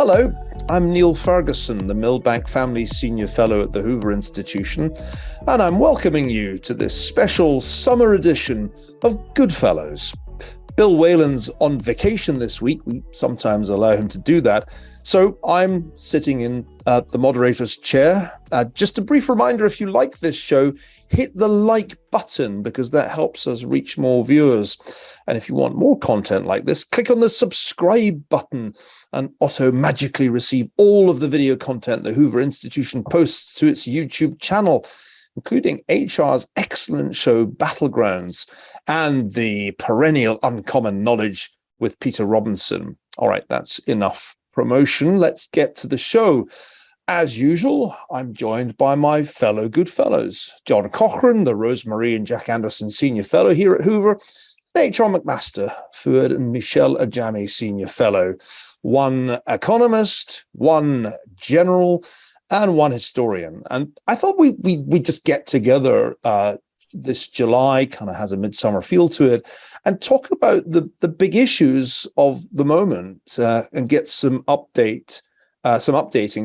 Hello, I'm Niall Ferguson, the Millbank Family Senior Fellow at the Hoover Institution, and I'm welcoming you to this special summer edition of GoodFellows. Bill Whalen's on vacation this week. We sometimes allow him to do that. So I'm sitting in the moderator's chair. Just a brief reminder, if you like this show, hit the like button because that helps us reach more viewers. And if you want more content like this, click on the subscribe button and magically receive all of the video content the Hoover Institution posts to its YouTube channel, including HR's excellent show Battlegrounds and the perennial Uncommon Knowledge with Peter Robinson. All right, that's enough promotion. Let's get to the show. As usual, I'm joined by my fellow Goodfellows, John Cochrane, the Rosemary and Jack Anderson Senior Fellow here at Hoover, and HR McMaster, Fuad and Michelle Ajami Senior Fellow, one economist, one general, and one historian. And I thought we just get together this July, kind of has a midsummer feel to it, and talk about the big issues of the moment and get some updating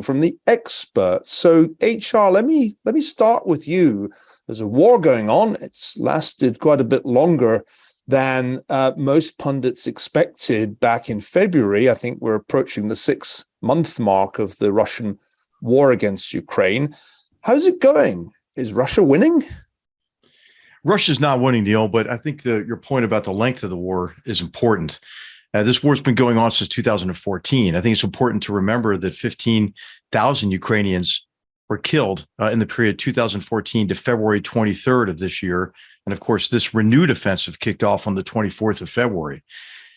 from the experts. So HR, let me start with you. There's a war going on. It's lasted quite a bit longer than most pundits expected back in February. I think we're approaching the 6-month mark of the Russian war against Ukraine. How's it going? Is Russia winning? Russia's not winning, Neil, but I think your point about the length of the war is important. This war's been going on since 2014. I think it's important to remember that 15,000 Ukrainians were killed in the period 2014 to February 23rd of this year. And of course, this renewed offensive kicked off on the 24th of February.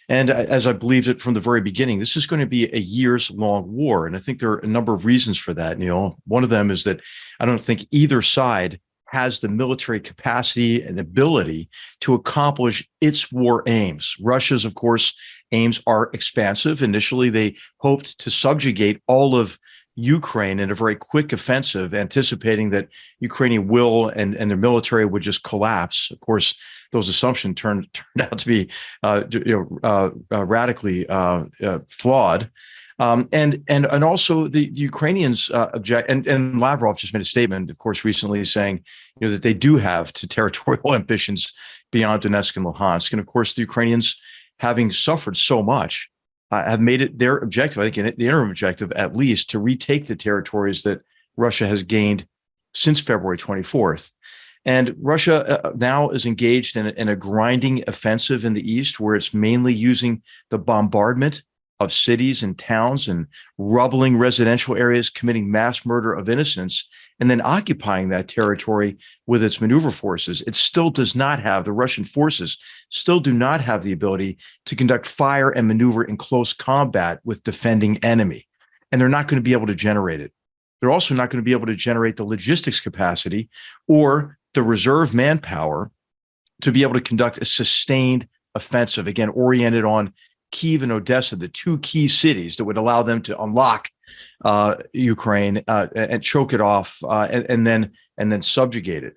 And as I believed it from the very beginning, this is going to be a years-long war. And I think there are a number of reasons for that, Neil. One of them is that I don't think either side has the military capacity and ability to accomplish its war aims. Russia's, of course, aims are expansive. Initially, they hoped to subjugate all of Ukraine in a very quick offensive, anticipating that Ukrainian will and their military would just collapse. Of course, those assumptions turned out to be radically flawed. And also the Ukrainians object, and Lavrov just made a statement, of course, recently saying that they do have territorial ambitions beyond Donetsk and Luhansk. And of course, the Ukrainians, having suffered so much, have made it their objective, I think the interim objective at least, to retake the territories that Russia has gained since February 24th. And Russia now is engaged in a grinding offensive in the east, where it's mainly using the bombardment of cities and towns and rubbling residential areas, committing mass murder of innocents, and then occupying that territory with its maneuver forces. It still does not have, the Russian forces still do not have the ability to conduct fire and maneuver in close combat with defending enemy. And they're not going to be able to generate it. They're also not going to be able to generate the logistics capacity or the reserve manpower to be able to conduct a sustained offensive, again, oriented on Kyiv and Odessa, the two key cities that would allow them to unlock Ukraine and choke it off and then subjugate it.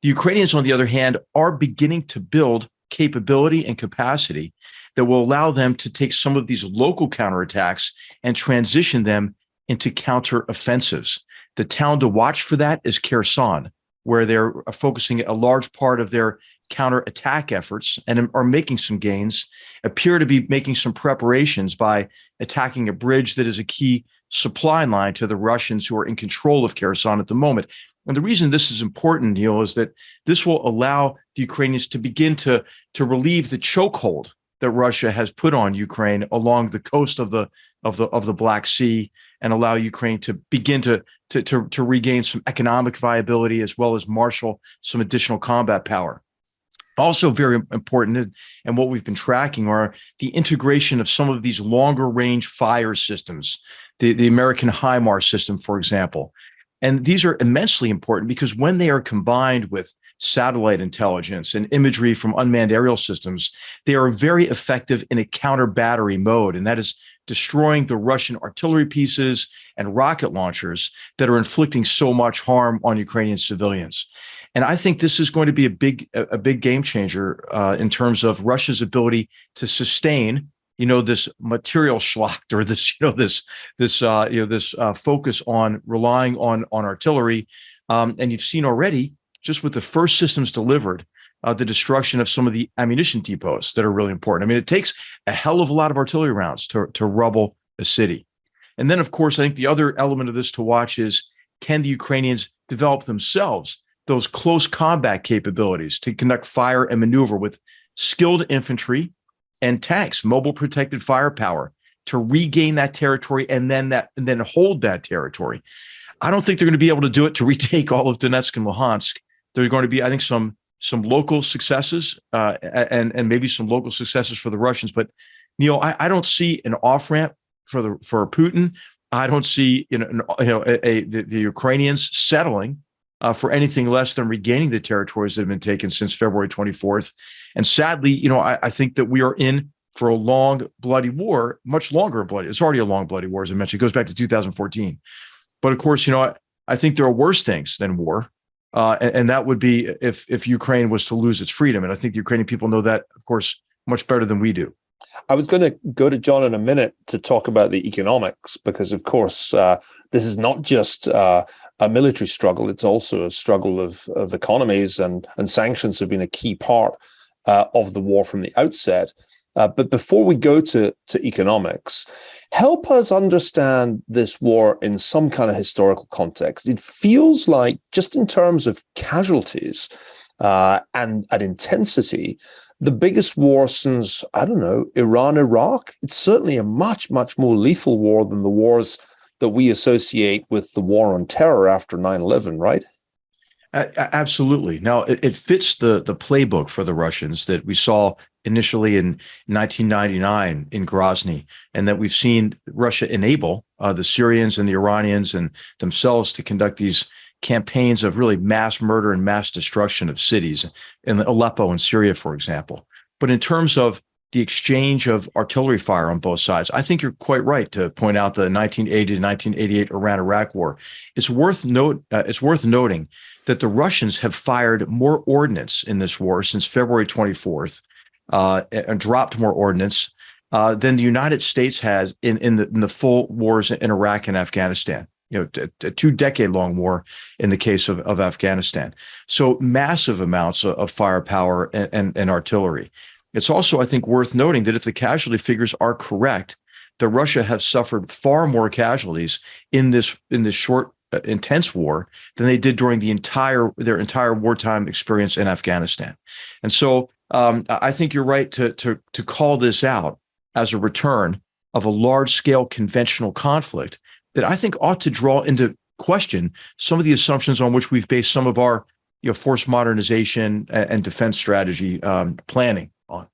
The Ukrainians, on the other hand, are beginning to build capability and capacity that will allow them to take some of these local counterattacks and transition them into counteroffensives. The town to watch for that is Kherson, where they're focusing a large part of their counterattack efforts and are making some gains, appear to be making some preparations by attacking a bridge that is a key supply line to the Russians who are in control of Kherson at the moment. And the reason this is important, Neil, is that this will allow the Ukrainians to begin to relieve the chokehold that Russia has put on Ukraine along the coast of the Black Sea, and allow Ukraine to begin to regain some economic viability as well as marshal some additional combat power. Also very important, and what we've been tracking, are the integration of some of these longer range fire systems, the American HIMARS system, for example. And these are immensely important because when they are combined with satellite intelligence and imagery from unmanned aerial systems, they are very effective in a counter battery mode. And that is destroying the Russian artillery pieces and rocket launchers that are inflicting so much harm on Ukrainian civilians. And I think this is going to be a big game changer in terms of Russia's ability to sustain this material schlacht, or this focus on relying on artillery. And you've seen already, just with the first systems delivered, the destruction of some of the ammunition depots that are really important. I mean, it takes a hell of a lot of artillery rounds to rubble a city. And then, of course, I think the other element of this to watch is, can the Ukrainians develop themselves those close combat capabilities to conduct fire and maneuver with skilled infantry and tanks, mobile protected firepower, to regain that territory and then hold that territory? I don't think they're going to be able to do it to retake all of Donetsk and Luhansk. There's going to be, I think, some local successes and maybe some local successes for the Russians. But Neil, I don't see an off ramp for Putin. I don't see the Ukrainians settling for anything less than regaining the territories that have been taken since February 24th. And sadly, I think that we are in for a long, bloody war, much longer bloody. It's already a long, bloody war, as I mentioned. It goes back to 2014. But of course, I think there are worse things than war. And that would be if Ukraine was to lose its freedom. And I think the Ukrainian people know that, of course, much better than we do. I was going to go to John in a minute to talk about the economics, because, of course, this is not just a military struggle. It's also a struggle of economies, and sanctions have been a key part of the war from the outset. But before we go to economics, help us understand this war in some kind of historical context. It feels like, just in terms of casualties and intensity, the biggest war since, I don't know, Iran-Iraq. It's certainly a much, much more lethal war than the wars that we associate with the war on terror after 9/11, right? Absolutely. Now, it fits the playbook for the Russians that we saw initially in 1999 in Grozny, and that we've seen Russia enable the Syrians and the Iranians and themselves to conduct these campaigns of really mass murder and mass destruction of cities in Aleppo and Syria, for example. But in terms of the exchange of artillery fire on both sides, I think you're quite right to point out the 1980 to 1988 Iran-Iraq war. It's worth noting that the Russians have fired more ordnance in this war since February 24th, and dropped more ordnance than the United States has in the full wars in Iraq and Afghanistan. A 2-decade-long war in the case of Afghanistan. So massive amounts of firepower and artillery. It's also, I think, worth noting that if the casualty figures are correct, that Russia has suffered far more casualties in this short, intense war than they did during their entire wartime experience in Afghanistan. And so I think you're right to call this out as a return of a large-scale conventional conflict that I think ought to draw into question some of the assumptions on which we've based some of our force modernization and defense strategy planning on.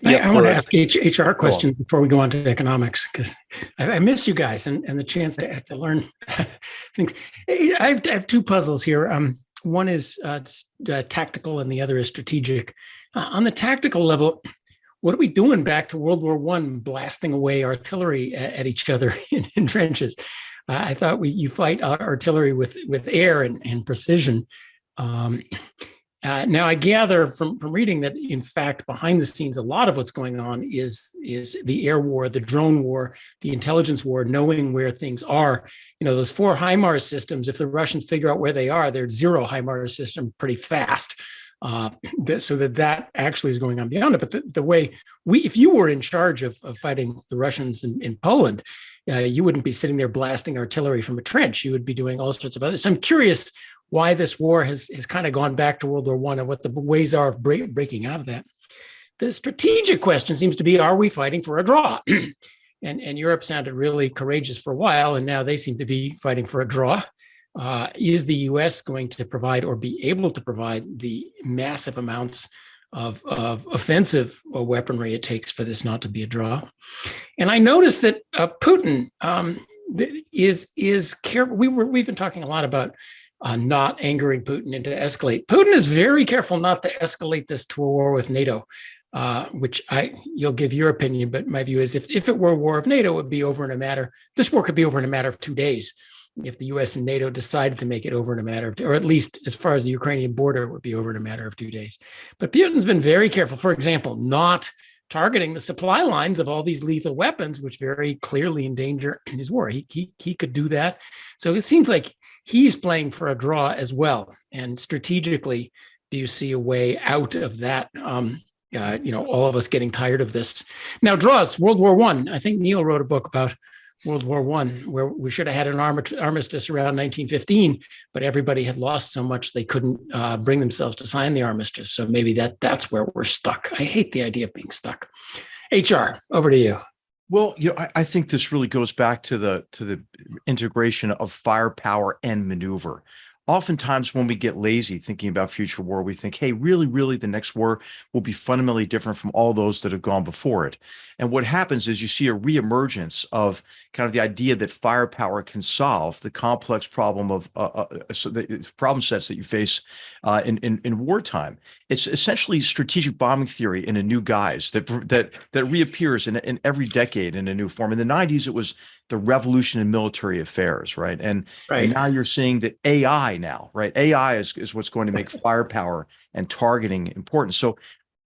I want to ask HR question before we go on to economics, because I miss you guys and the chance to learn things. I have two puzzles here. One is tactical and the other is strategic. On the tactical level, what are we doing back to World War I, blasting away artillery at each other in trenches? I thought you fight artillery with air and precision. Now, I gather from reading that, in fact, behind the scenes, a lot of what's going on is the air war, the drone war, the intelligence war, knowing where things are. Those 4 HIMARS systems, if the Russians figure out where they are, they're 0 HIMARS system pretty fast. So that actually is going on beyond it. But the way if you were in charge of fighting the Russians in Poland, you wouldn't be sitting there blasting artillery from a trench. You would be doing all sorts of other. So I'm curious why this war has kind of gone back to World War I and what the ways are of breaking out of that. The strategic question seems to be, are we fighting for a draw? and Europe sounded really courageous for a while, and now they seem to be fighting for a draw. Is the U.S. going to provide or be able to provide the massive amounts of offensive weaponry it takes for this not to be a draw? And I noticed that Putin is careful. We've been talking a lot about not angering Putin and to escalate. Putin is very careful not to escalate this to a war with NATO, which you'll give your opinion, but my view is if it were a war of NATO, it would be over in a matter. This war could be over in a matter of 2 days. If the U.S. and NATO decided to make it over in a matter of, or at least as far as the Ukrainian border, it would be over in a matter of 2 days. But Putin's been very careful, for example, not targeting the supply lines of all these lethal weapons, which very clearly endanger his war. He could do that. So it seems like he's playing for a draw as well. And strategically, do you see a way out of that? All of us getting tired of this. Now, draws, World War I. I think Neil wrote a book about World War I, where we should have had an armistice around 1915, but everybody had lost so much they couldn't bring themselves to sign the armistice. So maybe that's where we're stuck. I hate the idea of being stuck. HR, over to you. Well, I think this really goes back to the integration of firepower and maneuver. Oftentimes when we get lazy thinking about future war, we think, hey, really, the next war will be fundamentally different from all those that have gone before it. And what happens is you see a reemergence of kind of the idea that firepower can solve the complex problem of the problem sets that you face in wartime. It's essentially strategic bombing theory in a new guise that reappears in every decade in a new form. In the 90s, it was the revolution in military affairs, right? And now you're seeing that AI now, right? AI is what's going to make firepower and targeting important. So,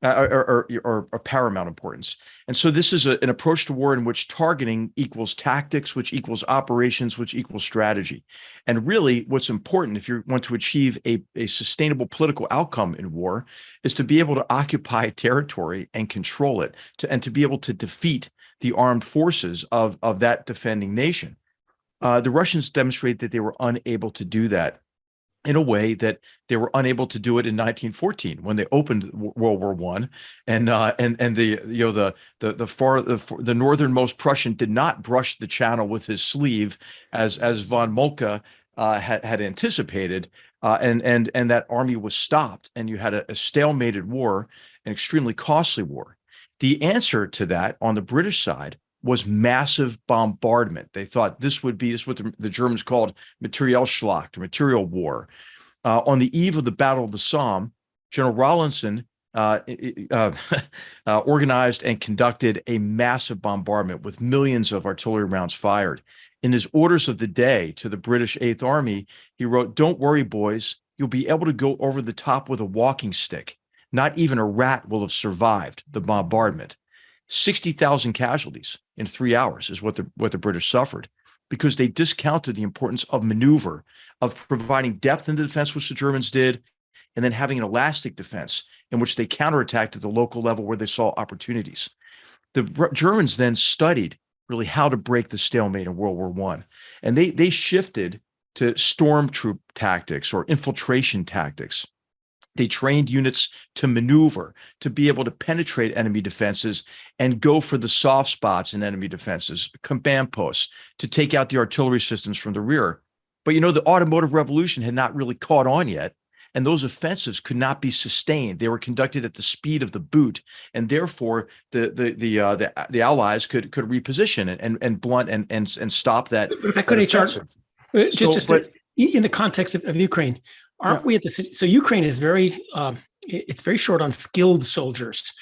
or paramount importance. And so this is an approach to war in which targeting equals tactics, which equals operations, which equals strategy. And really what's important if you want to achieve a sustainable political outcome in war is to be able to occupy territory and control it, and to be able to defeat the armed forces of that defending nation. The Russians demonstrated that they were unable to do that in a way that they were unable to do it in 1914 when they opened World War I, and the northernmost Prussian did not brush the channel with his sleeve as von Moltke had anticipated, and that army was stopped, and you had a stalemated war, an extremely costly war. The answer to that on the British side was massive bombardment. They thought this is what the Germans called Materialschlacht, or material war. On the eve of the Battle of the Somme, General Rawlinson organized and conducted a massive bombardment with millions of artillery rounds fired. In his orders of the day to the British Eighth Army, he wrote, "Don't worry, boys, you'll be able to go over the top with a walking stick. Not even a rat will have survived the bombardment." 60,000 casualties in 3 hours is what the British suffered, because they discounted the importance of maneuver, of providing depth in the defense, which the Germans did, and then having an elastic defense in which they counterattacked at the local level where they saw opportunities. The Germans then studied really how to break the stalemate in World War I, and they shifted to stormtroop tactics or infiltration tactics. They trained units to maneuver, to be able to penetrate enemy defenses and go for the soft spots in enemy defenses, command posts, to take out the artillery systems from the rear. But the automotive revolution had not really caught on yet, and those offensives could not be sustained. They were conducted at the speed of the boot, and therefore the Allies could reposition and blunt and stop that. But if I could, in the context of Ukraine. Aren't we at the city? So Ukraine is it's very short on skilled soldiers.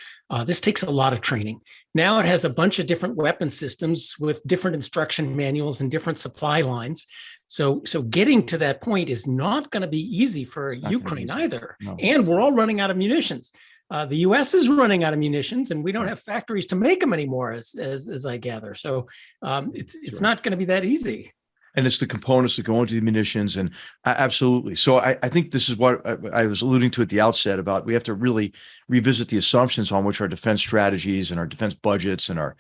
This takes a lot of training. Now it has a bunch of different weapon systems with different instruction manuals and different supply lines. So getting to that point is not going to be easy for Ukraine either. No. And we're all running out of munitions. The U.S. is running out of munitions, and we don't have factories to make them anymore, as I gather. So it's not going to be that easy. And it's the components that go into the munitions, and absolutely. So I think this is what I was alluding to at the outset about. We have to really revisit the assumptions on which our defense strategies and our defense budgets and our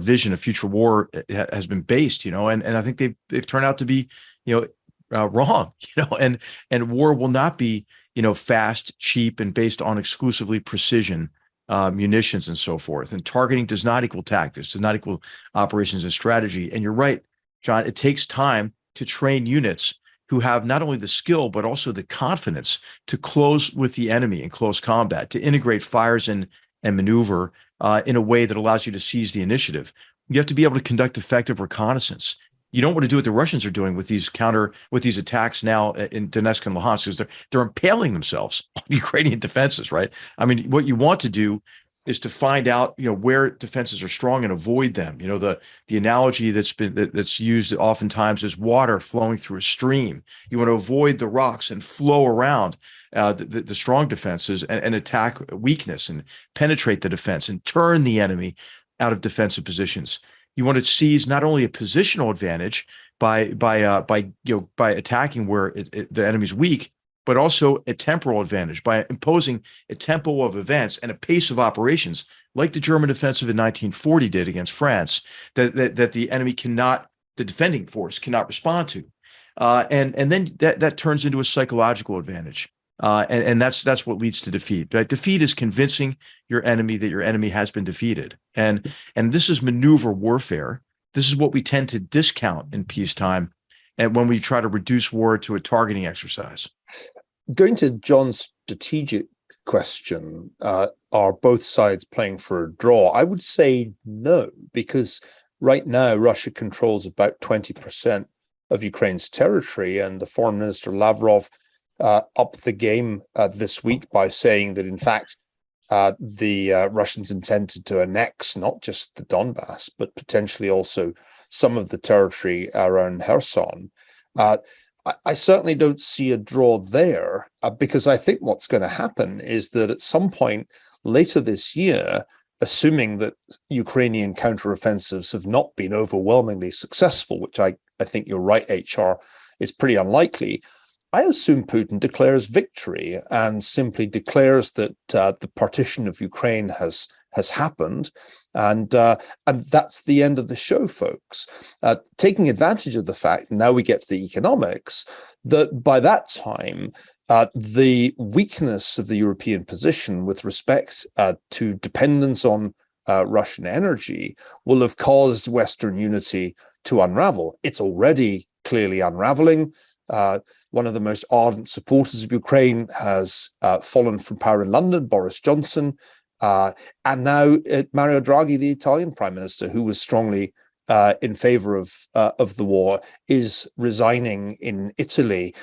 vision of future war has been based. And I think they've turned out to be wrong. And war will not be fast, cheap, and based on exclusively precision munitions and so forth. And targeting does not equal tactics, does not equal operations and strategy. And you're right, John, it takes time to train units who have not only the skill, but also the confidence to close with the enemy in close combat, to integrate fires and maneuver in a way that allows you to seize the initiative. You have to be able to conduct effective reconnaissance. You don't want to do what the Russians are doing with these attacks now in Donetsk and Luhansk, because they're impaling themselves on Ukrainian defenses, right? I mean, what you want to do is to find out, where defenses are strong and avoid them. The analogy that's used oftentimes is water flowing through a stream. You want to avoid the rocks and flow around the strong defenses and attack weakness and penetrate the defense and turn the enemy out of defensive positions. You want to seize not only a positional advantage by attacking where the enemy's weak, but also a temporal advantage by imposing a tempo of events and a pace of operations, like the German offensive in 1940 did against France, that the defending force cannot respond to, and then that turns into a psychological advantage, and that's what leads to defeat. Right? Defeat is convincing your enemy that your enemy has been defeated, and this is maneuver warfare. This is what we tend to discount in peacetime, and when we try to reduce war to a targeting exercise. Going to John's strategic question, are both sides playing for a draw? I would say no, because right now Russia controls about 20% of Ukraine's territory, and the Foreign Minister Lavrov upped the game this week by saying that, in fact, the Russians intended to annex not just the Donbass, but potentially also some of the territory around Kherson. I certainly don't see a draw there, because I think what's going to happen is that at some point later this year, assuming that Ukrainian counteroffensives have not been overwhelmingly successful, which I think you're right, HR, is pretty unlikely, I assume Putin declares victory and simply declares that the partition of Ukraine has happened, and that's the end of the show, folks. Taking advantage of the fact, and now we get to the economics, that by that time, the weakness of the European position with respect to dependence on Russian energy will have caused Western unity to unravel. It's already clearly unraveling. One of the most ardent supporters of Ukraine has fallen from power in London, Boris Johnson. And now Mario Draghi, the Italian prime minister, who was strongly in favor of the war, is resigning in Italy,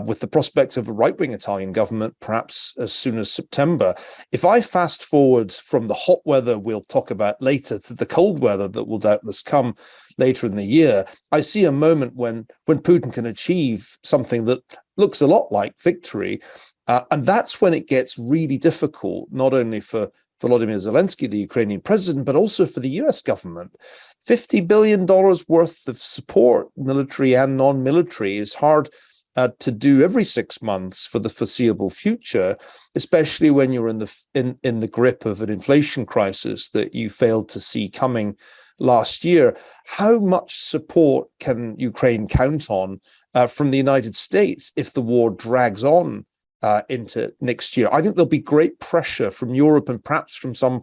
with the prospect of a right-wing Italian government perhaps as soon as September. If I fast forward from the hot weather we'll talk about later to the cold weather that will doubtless come later in the year, I see a moment when Putin can achieve something that looks a lot like victory. And that's when it gets really difficult, not only for Volodymyr Zelensky, the Ukrainian president, but also for the US government. $50 billion worth of support, military and non-military, is hard to do every 6 months for the foreseeable future, especially when you're in the grip of an inflation crisis that you failed to see coming last year. How much support can Ukraine count on from the United States if the war drags on into next year? I think there'll be great pressure from Europe and perhaps from some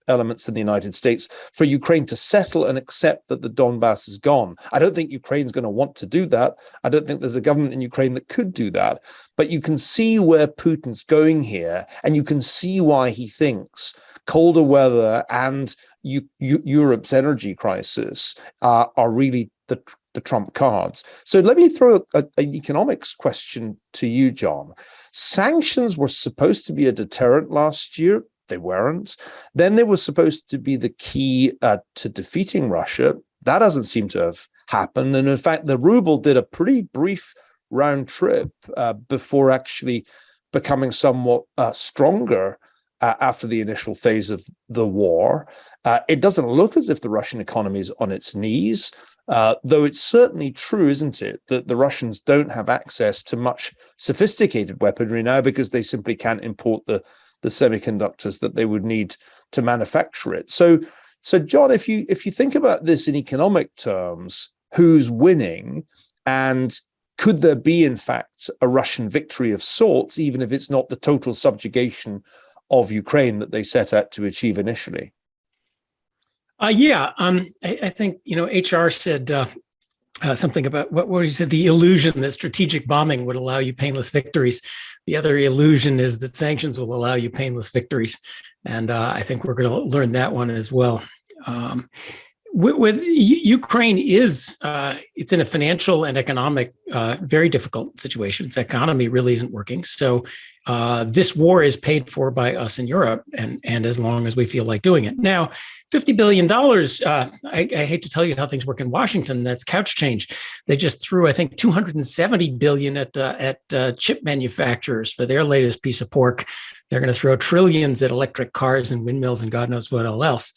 elements in the United States for Ukraine to settle and accept that the Donbass is gone. I don't think Ukraine's going to want to do that. I don't think there's a government in Ukraine that could do that. But you can see where Putin's going here, and you can see why he thinks colder weather and Europe's energy crisis are really the trump cards. So let me throw an economics question to you, John. Sanctions were supposed to be a deterrent last year. They weren't. Then they were supposed to be the key to defeating Russia. That doesn't seem to have happened. And in fact, the ruble did a pretty brief round trip before actually becoming somewhat stronger after the initial phase of the war. It doesn't look as if the Russian economy is on its knees, though it's certainly true, isn't it, that the Russians don't have access to much sophisticated weaponry now because they simply can't import the semiconductors that they would need to manufacture it. So John, if you think about this in economic terms, who's winning, and could there be, in fact, a Russian victory of sorts, even if it's not the total subjugation of Ukraine that they set out to achieve initially? I think, HR said something about what he said, the illusion that strategic bombing would allow you painless victories. The other illusion is that sanctions will allow you painless victories. And I think we're going to learn that one as well. With Ukraine is it's in a financial and economic very difficult situation. Its economy really isn't working. So this war is paid for by us in Europe, and as long as we feel like doing it. Now, $50 billion, I hate to tell you how things work in Washington. That's couch change. They just threw, I think, $270 billion at chip manufacturers for their latest piece of pork. They're going to throw trillions at electric cars and windmills and God knows what else.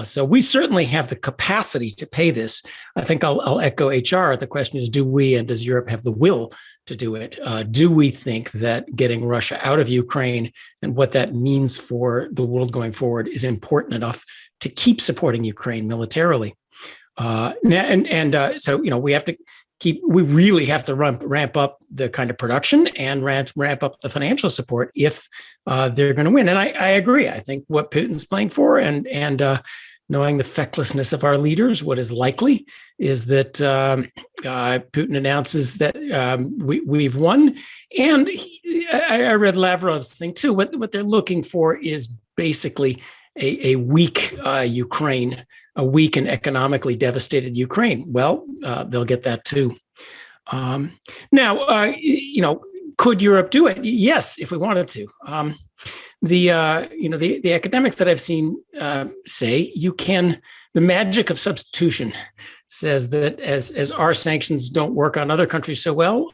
So we certainly have the capacity to pay this. I think I'll echo HR. The question is, do we and does Europe have the will to do it? Do we think that getting Russia out of Ukraine and what that means for the world going forward is important enough to keep supporting Ukraine militarily? So we have to we really have to ramp up the kind of production and ramp up the financial support if they're going to win. And I agree. I think what Putin's playing for and knowing the fecklessness of our leaders, what is likely is that Putin announces that we've won. And I read Lavrov's thing too. What they're looking for is basically a weak Ukraine, a weak and economically devastated Ukraine. Well, they'll get that too. Now, could Europe do it? Yes, if we wanted to. The academics that I've seen say you can. The magic of substitution says that as our sanctions don't work on other countries so well,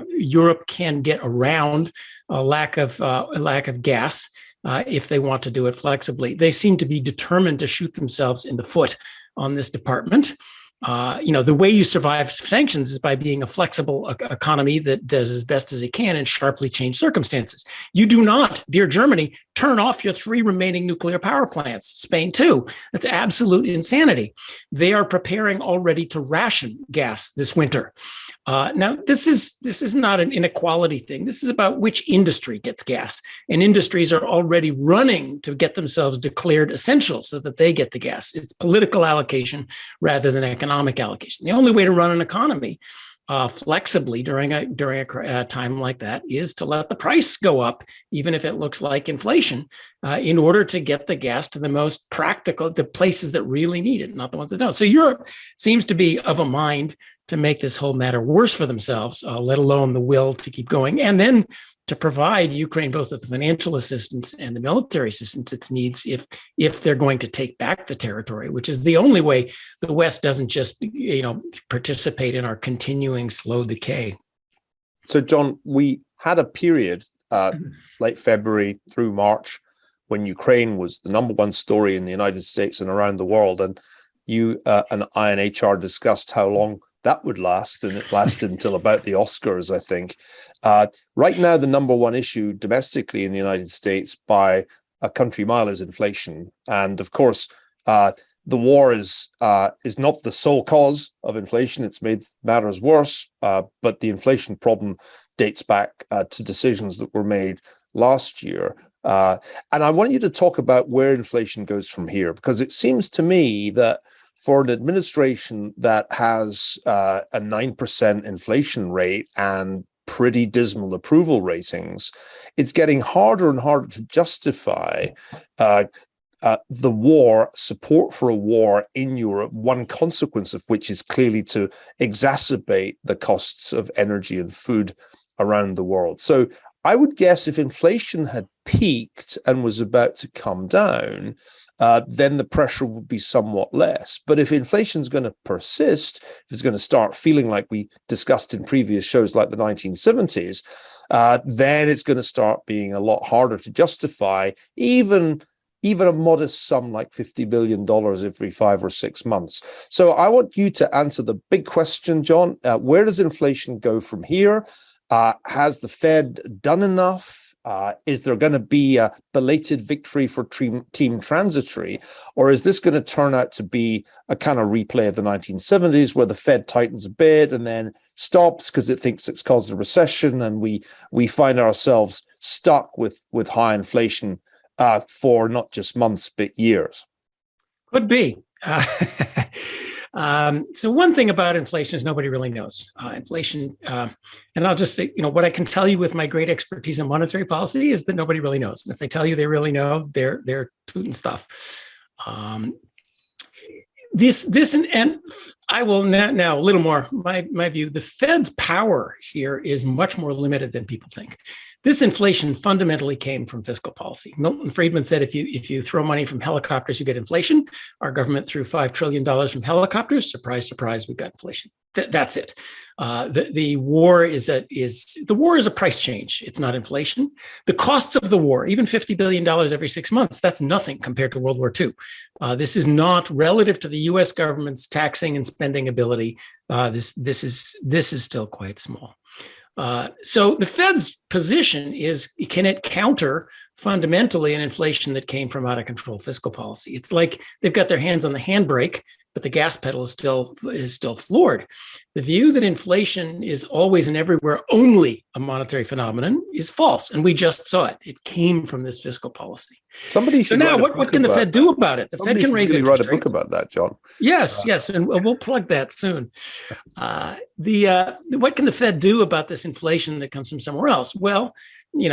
Europe can get around a lack of gas. If they want to do it flexibly. They seem to be determined to shoot themselves in the foot on this department. The way you survive sanctions is by being a flexible economy that does as best as it can in sharply changed circumstances. You do not, dear Germany, turn off your 3 remaining nuclear power plants. Spain too. That's absolute insanity. They are preparing already to ration gas this winter. Now, this is not an inequality thing. This is about which industry gets gas. And industries are already running to get themselves declared essential so that they get the gas. It's political allocation rather than economic allocation. The only way to run an economy flexibly during a time like that is to let the price go up, even if it looks like inflation, in order to get the gas to the most practical, the places that really need it, not the ones that don't. So Europe seems to be of a mind to make this whole matter worse for themselves, let alone the will to keep going, and then to provide Ukraine both with the financial assistance and the military assistance it needs if they're going to take back the territory, which is the only way the West doesn't just participate in our continuing slow decay. So, John, we had a period late February through March when Ukraine was the number one story in the United States and around the world, and you and I and HR discussed how long that would last, and it lasted until about the Oscars, I think. Right now, the number one issue domestically in the United States by a country mile is inflation. And of course, the war is not the sole cause of inflation. It's made matters worse, but the inflation problem dates back to decisions that were made last year. And I want you to talk about where inflation goes from here, because it seems to me that for an administration that has a 9% inflation rate and pretty dismal approval ratings, it's getting harder and harder to justify the war, support for a war in Europe, one consequence of which is clearly to exacerbate the costs of energy and food around the world. So I would guess if inflation had peaked and was about to come down, then the pressure would be somewhat less. But if inflation is going to persist, if it's going to start feeling like we discussed in previous shows like the 1970s, then it's going to start being a lot harder to justify even a modest sum like $50 billion every 5 or 6 months. So I want you to answer the big question, John. Where does inflation go from here? Has the Fed done enough? Is there going to be a belated victory for Team Transitory? Or is this going to turn out to be a kind of replay of the 1970s where the Fed tightens a bit and then stops because it thinks it's caused a recession, and we find ourselves stuck with high inflation for not just months, but years? Could be. So one thing about inflation is nobody really knows. Inflation, and I'll just say, what I can tell you with my great expertise in monetary policy is that nobody really knows. And if they tell you they really know, they're tooting stuff. And I will now a little more my view. The Fed's power here is much more limited than people think. This inflation fundamentally came from fiscal policy. Milton Friedman said, if you throw money from helicopters, you get inflation. Our government threw $5 trillion from helicopters. Surprise, surprise, we got inflation. That's it. The war is a price change. It's not inflation. The costs of the war, even $50 billion every 6 months, that's nothing compared to World War II. This is not relative to the U.S. government's taxing and spending ability. This is still quite small. So the Fed's position is, can it counter fundamentally an inflation that came from out of control fiscal policy? It's like they've got their hands on the handbrake, but the gas pedal is still floored. The view that inflation is always and everywhere only a monetary phenomenon is false, and we just saw it. It came from this fiscal policy. Somebody should. So now, what can the Fed do about it? The Fed can raise interest rates. Write a book about that, John. Yes, and we'll plug that soon. What can the Fed do about this inflation that comes from somewhere else? Well, they're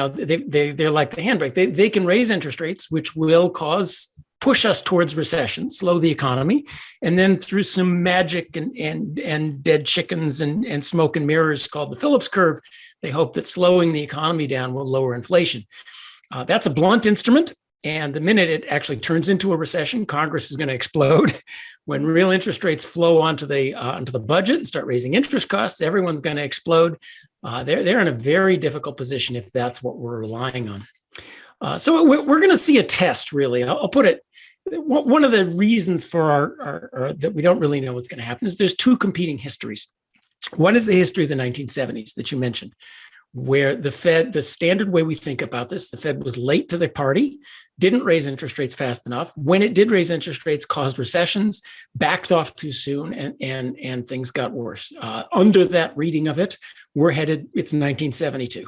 like the handbrake. They can raise interest rates, which will push us towards recession, slow the economy, and then through some magic and dead chickens and smoke and mirrors called the Phillips curve, they hope that slowing the economy down will lower inflation. That's a blunt instrument, and the minute it actually turns into a recession, Congress is going to explode. When real interest rates flow onto the budget and start raising interest costs, everyone's going to explode. They're in a very difficult position if that's what we're relying on. So we're going to see a test, really. I'll put it. One of the reasons for our that we don't really know what's going to happen is there's two competing histories. One is the history of the 1970s that you mentioned, where the Fed, the standard way we think about this, the Fed was late to the party, didn't raise interest rates fast enough. When it did raise interest rates, caused recessions, backed off too soon, and things got worse. Under that reading of it, it's 1972.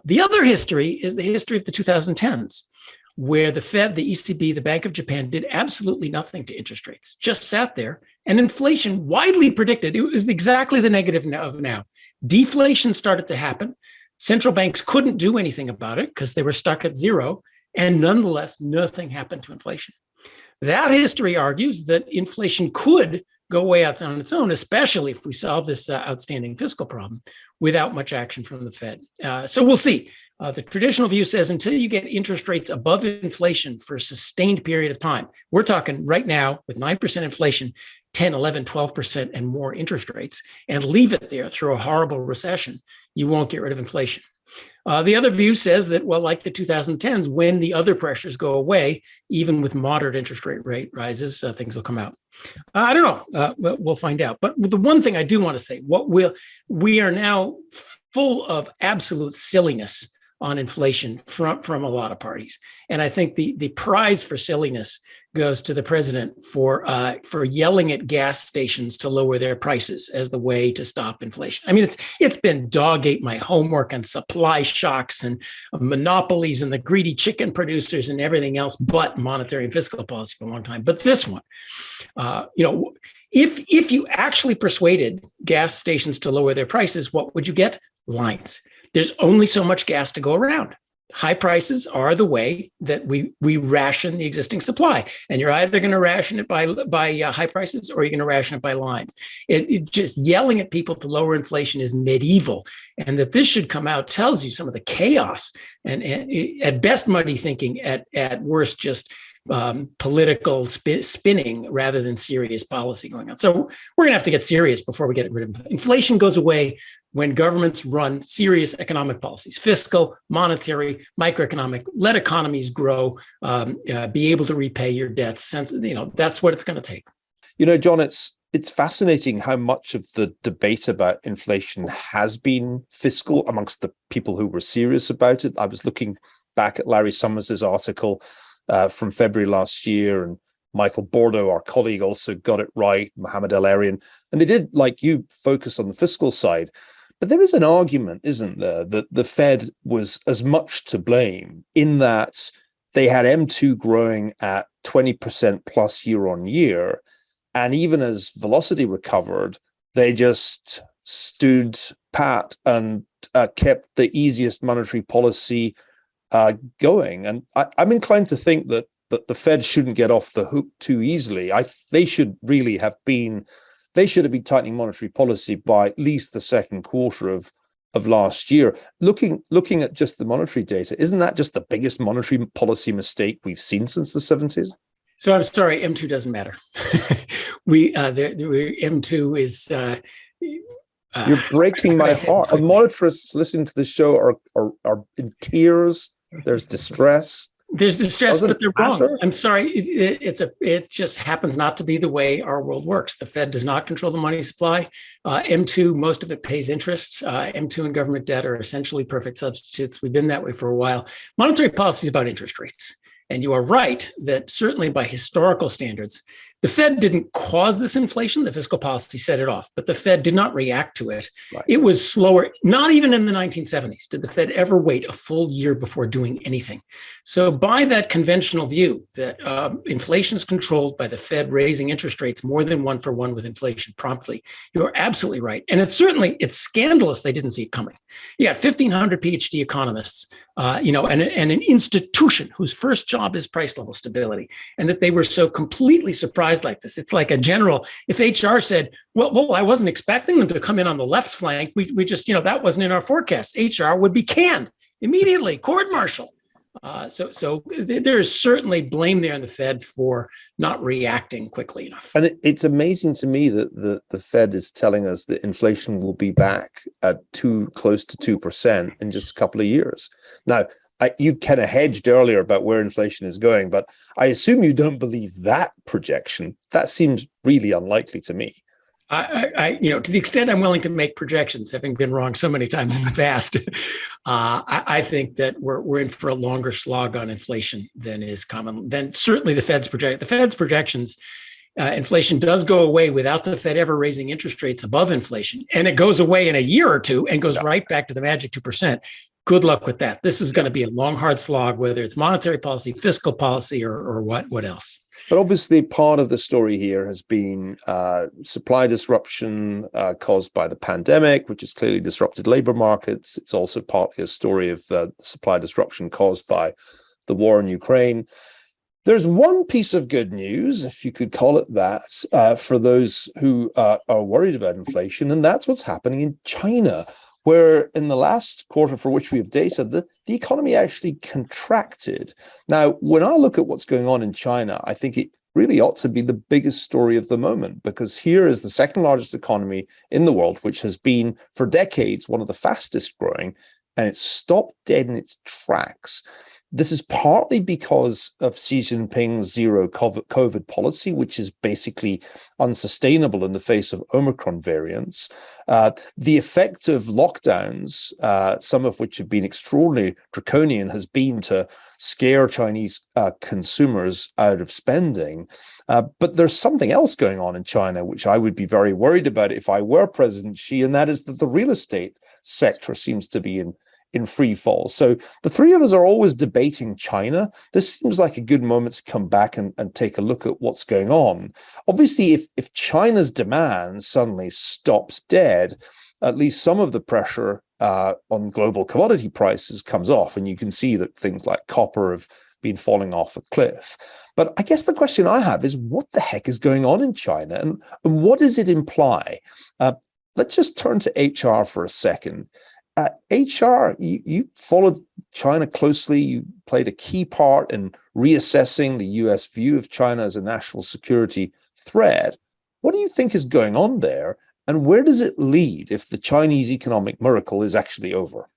The other history is the history of the 2010s, where the Fed, the ECB, the Bank of Japan did absolutely nothing to interest rates, just sat there, and inflation widely predicted. It was exactly the negative of now. Deflation started to happen. Central banks couldn't do anything about it because they were stuck at zero, and nonetheless, nothing happened to inflation. That history argues that inflation could go away out on its own, especially if we solve this outstanding fiscal problem without much action from the Fed. So we'll see. The traditional view says until you get interest rates above inflation for a sustained period of time, we're talking right now with 9% inflation, 10, 11, 12% and more interest rates, and leave it there through a horrible recession, you won't get rid of inflation. The other view says that, well, like the 2010s, when the other pressures go away, even with moderate interest rate rises, things will come out. I don't know. We'll find out. But the one thing I do want to say, we are now full of absolute silliness on inflation from a lot of parties. And I think the prize for silliness goes to the president for yelling at gas stations to lower their prices as the way to stop inflation. I mean, it's been dog ate my homework on supply shocks and monopolies and the greedy chicken producers and everything else but monetary and fiscal policy for a long time. But this one, if you actually persuaded gas stations to lower their prices, what would you get? Lines. There's only so much gas to go around. High prices are the way that we ration the existing supply. And you're either going to ration it by high prices or you're going to ration it by lines. It just yelling at people to lower inflation is medieval. And that this should come out tells you some of the chaos and at best muddy thinking, at worst just political spinning rather than serious policy going on. So we're going to have to get serious before we get rid of inflation. Goes away when governments run serious economic policies, fiscal, monetary, microeconomic, let economies grow, be able to repay your debts. That's what it's going to take. John, it's fascinating how much of the debate about inflation has been fiscal amongst the people who were serious about it. I was looking back at Larry Summers's article from February last year, and Michael Bordeaux, our colleague, also got it right, Mohammed El-Arian, and they did, like you, focus on the fiscal side. But there is an argument, isn't there, that the Fed was as much to blame in that they had M2 growing at 20% plus year on year, and even as velocity recovered, they just stood pat and kept the easiest monetary policy going. And I'm inclined to think that that the Fed shouldn't get off the hook too easily. They should have been tightening monetary policy by at least the second quarter of last year. Looking at just the monetary data, isn't that just the biggest monetary policy mistake we've seen since the 70s? So I'm sorry, M2 doesn't matter. M2 is. You're breaking my heart. Monetarists listening to the show are in tears. There's distress. There's distress, but they're matter? wrong. I'm sorry. It just happens not to be the way our world works. The Fed does not control the money supply. M2, most of it pays interest. M2 and government debt are essentially perfect substitutes. We've been that way for a while. Monetary policy is about interest rates. And you are right that certainly by historical standards, the Fed didn't cause this inflation. The fiscal policy set it off, but the Fed did not react to it. Right. It was slower. Not even in the 1970s did the Fed ever wait a full year before doing anything. So by that conventional view that inflation is controlled by the Fed raising interest rates more than 1-for-1 with inflation promptly, you're absolutely right. And it's scandalous they didn't see it coming. You got 1,500 PhD economists, and an institution whose first job is price level stability, and that they were so completely surprised like this. It's like a general, if HR said, well, I wasn't expecting them to come in on the left flank. We just, that wasn't in our forecast. HR would be canned immediately, court-martial. So there's certainly blame there on the Fed for not reacting quickly enough. And it's amazing to me that the Fed is telling us that inflation will be back at close to 2% in just a couple of years. Now, you kind of hedged earlier about where inflation is going, but I assume you don't believe that projection. That seems really unlikely to me. To the extent I'm willing to make projections, having been wrong so many times in the past, I think that we're in for a longer slog on inflation than is common. Than certainly the Fed's projections. Inflation does go away without the Fed ever raising interest rates above inflation, and it goes away in a year or two and goes right back to the magic 2%. Good luck with that. This is going to be a long, hard slog, whether it's monetary policy, fiscal policy, or what else. But obviously, part of the story here has been supply disruption caused by the pandemic, which has clearly disrupted labor markets. It's also partly a story of supply disruption caused by the war in Ukraine. There's one piece of good news, if you could call it that, for those who are worried about inflation, and that's what's happening in China, where in the last quarter for which we have data, the economy actually contracted. Now, when I look at what's going on in China, I think it really ought to be the biggest story of the moment, because here is the second largest economy in the world, which has been for decades one of the fastest growing, and it's stopped dead in its tracks. This is partly because of Xi Jinping's zero COVID policy, which is basically unsustainable in the face of Omicron variants. The effect of lockdowns, some of which have been extraordinarily draconian, has been to scare Chinese consumers out of spending. But there's something else going on in China, which I would be very worried about if I were President Xi, and that is that the real estate sector seems to be in free fall. So the three of us are always debating China. This seems like a good moment to come back and take a look at what's going on. Obviously, if China's demand suddenly stops dead, at least some of the pressure on global commodity prices comes off, and you can see that things like copper have been falling off a cliff. But I guess the question I have is, what the heck is going on in China, and what does it imply? Let's just turn to HR for a second. HR, you followed China closely. You played a key part in reassessing the US view of China as a national security threat. What do you think is going on there? And where does it lead if the Chinese economic miracle is actually over?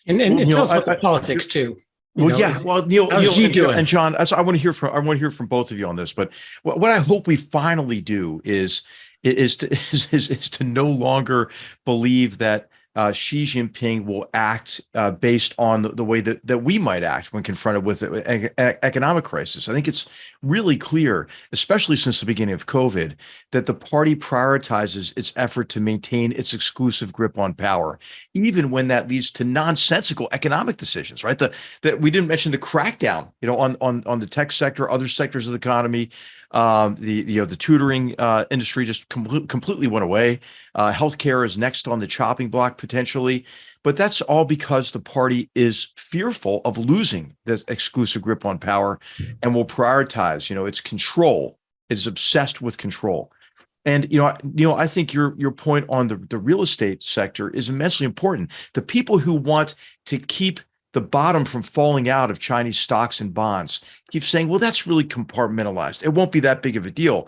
And tell us about the politics too. Neil, doing? And John, I want to hear from both of you on this. But what I hope we finally do is to no longer believe that Xi Jinping will act based on the way that we might act when confronted with an economic crisis. I think it's really clear, especially since the beginning of COVID, that the party prioritizes its effort to maintain its exclusive grip on power, even when that leads to nonsensical economic decisions. Right? That we didn't mention the crackdown, on the tech sector, other sectors of the economy. The tutoring industry just completely went away. Healthcare is next on the chopping block potentially, but that's all because the party is fearful of losing this exclusive grip on power, and will prioritize, its control. Is obsessed with control. And I think your point on the real estate sector is immensely important. The people who want to keep the bottom from falling out of Chinese stocks and bonds keep saying, well, that's really compartmentalized. It won't be that big of a deal.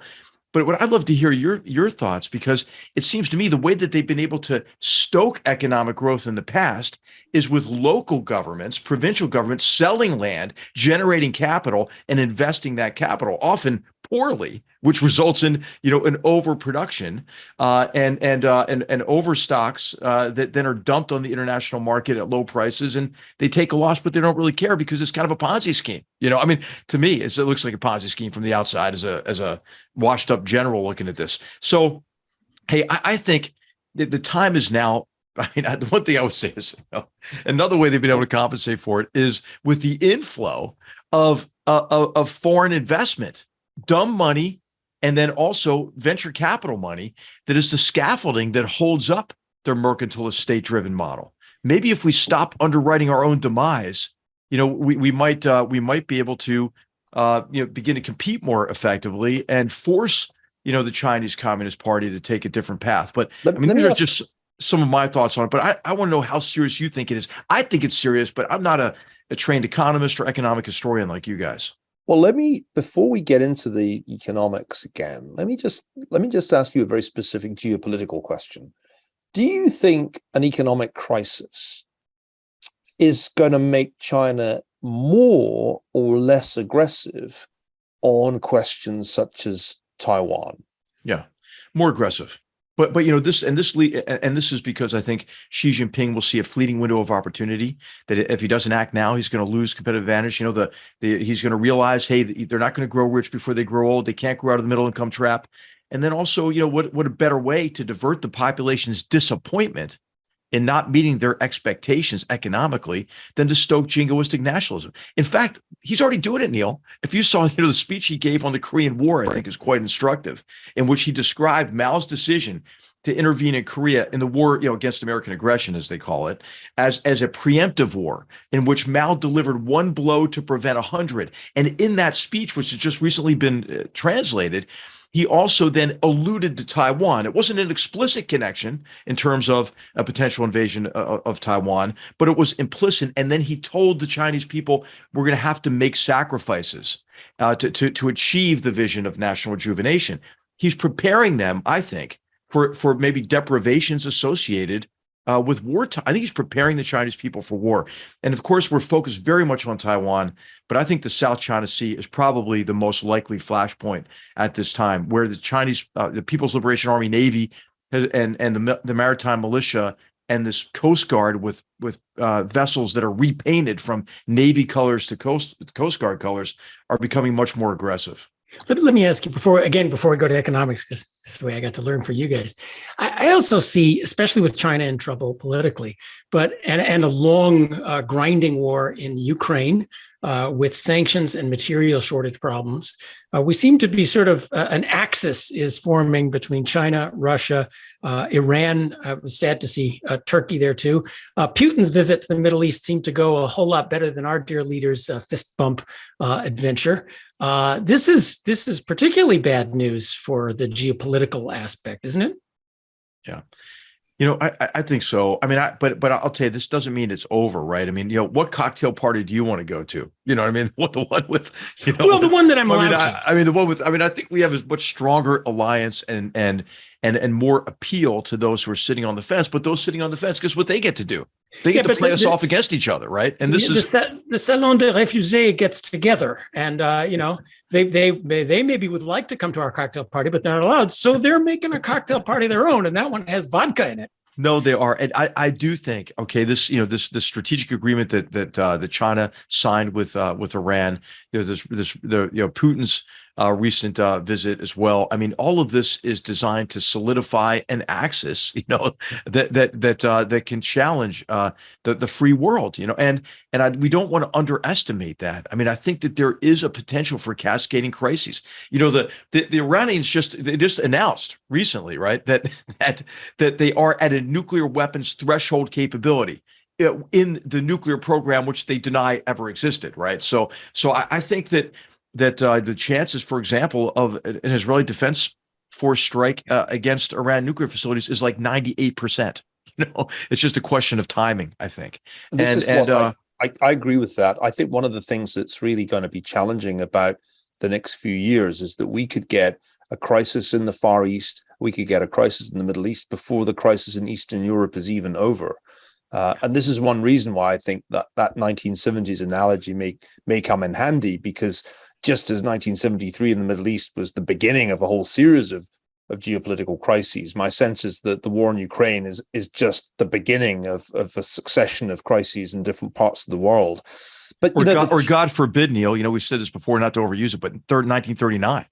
But what I'd love to hear your thoughts, because it seems to me the way that they've been able to stoke economic growth in the past is with local governments, provincial governments selling land, generating capital, and investing that capital, often poorly, which results in an overproduction and overstocks that then are dumped on the international market at low prices, and they take a loss, but they don't really care because it's kind of a Ponzi scheme. To me, it looks like a Ponzi scheme from the outside as a washed up general looking at this. So, hey, I think that the time is now. The one thing I would say is another way they've been able to compensate for it is with the inflow of foreign investment, dumb money, and then also venture capital money that is the scaffolding that holds up their mercantilist state-driven model. Maybe if we stop underwriting our own demise, we might be able to begin to compete more effectively and force the Chinese Communist Party to take a different path. But these are just some of my thoughts on it. But I want to know how serious you think it is. I think it's serious, but I'm not a trained economist or economic historian like you guys. Well, before we get into the economics again, let me just ask you a very specific geopolitical question. Do you think an economic crisis is going to make China more or less aggressive on questions such as Taiwan? Yeah, more aggressive. But this is because I think Xi Jinping will see a fleeting window of opportunity that if he doesn't act now, he's going to lose competitive advantage. He's going to realize, hey, they're not going to grow rich before they grow old. They can't grow out of the middle income trap. And then also, what a better way to divert the population's disappointment in not meeting their expectations economically than to stoke jingoistic nationalism. In fact, he's already doing it, Neil. If you saw, the speech he gave on the Korean War, I think is quite instructive, in which he described Mao's decision to intervene in Korea in the war, against American aggression, as they call it, as a preemptive war in which Mao delivered one blow to prevent 100. And in that speech, which has just recently been translated, he also then alluded to Taiwan. It wasn't an explicit connection in terms of a potential invasion of Taiwan, but it was implicit. And then he told the Chinese people, we're going to have to make sacrifices to achieve the vision of national rejuvenation. He's preparing them, I think, for maybe deprivations associated with wartime. I think he's preparing the Chinese people for war. And of course, we're focused very much on Taiwan, but I think the South China Sea is probably the most likely flashpoint at this time, where the Chinese, the People's Liberation Army Navy and the maritime militia and this Coast Guard with vessels that are repainted from Navy colors to Coast Guard colors are becoming much more aggressive. Let me ask you before we go to economics, because this is the way I got to learn for you guys. I also see, especially with China in trouble politically, and a long grinding war in Ukraine with sanctions and material shortage problems, we seem to be sort of an axis is forming between China, Russia, Iran. I was sad to see Turkey there too. Putin's visit to the Middle East seemed to go a whole lot better than our dear leader's fist bump adventure. This is particularly bad news for the geopolitical aspect, isn't it? Yeah. I think so. I mean, but I'll tell you, this doesn't mean it's over, right? I mean, what cocktail party do you want to go to? You know what I mean? What the one with, well, the one that I'm allowed I think we have a much stronger alliance and more appeal to those who are sitting on the fence. But those sitting on the fence, guess what they get to do? They get to play us off against each other, right? And this is the Salon des Réfugiés gets together, and they maybe would like to come to our cocktail party, but they're not allowed. So they're making a cocktail party of their own, and that one has vodka in it. No, they are, and I do think this strategic agreement that China signed with Iran. There's Putin's recent visit as well. I mean, all of this is designed to solidify an axis, that can challenge the free world, we don't want to underestimate that. I mean, I think that there is a potential for cascading crises. The Iranians they just announced recently, right, that they are at a nuclear weapons threshold capability in the nuclear program, which they deny ever existed, right? So I think that the chances, for example, of an Israeli defense force strike against Iran nuclear facilities is like 98%. It's just a question of timing, I think. I agree with that. I think one of the things that's really going to be challenging about the next few years is that we could get a crisis in the Far East, we could get a crisis in the Middle East before the crisis in Eastern Europe is even over. And this is one reason why I think that 1970s analogy may come in handy, because just as 1973 in the Middle East was the beginning of a whole series of geopolitical crises, my sense is that the war in Ukraine is just the beginning of a succession of crises in different parts of the world. But God forbid, Neil, we've said this before, not to overuse it, but 1939,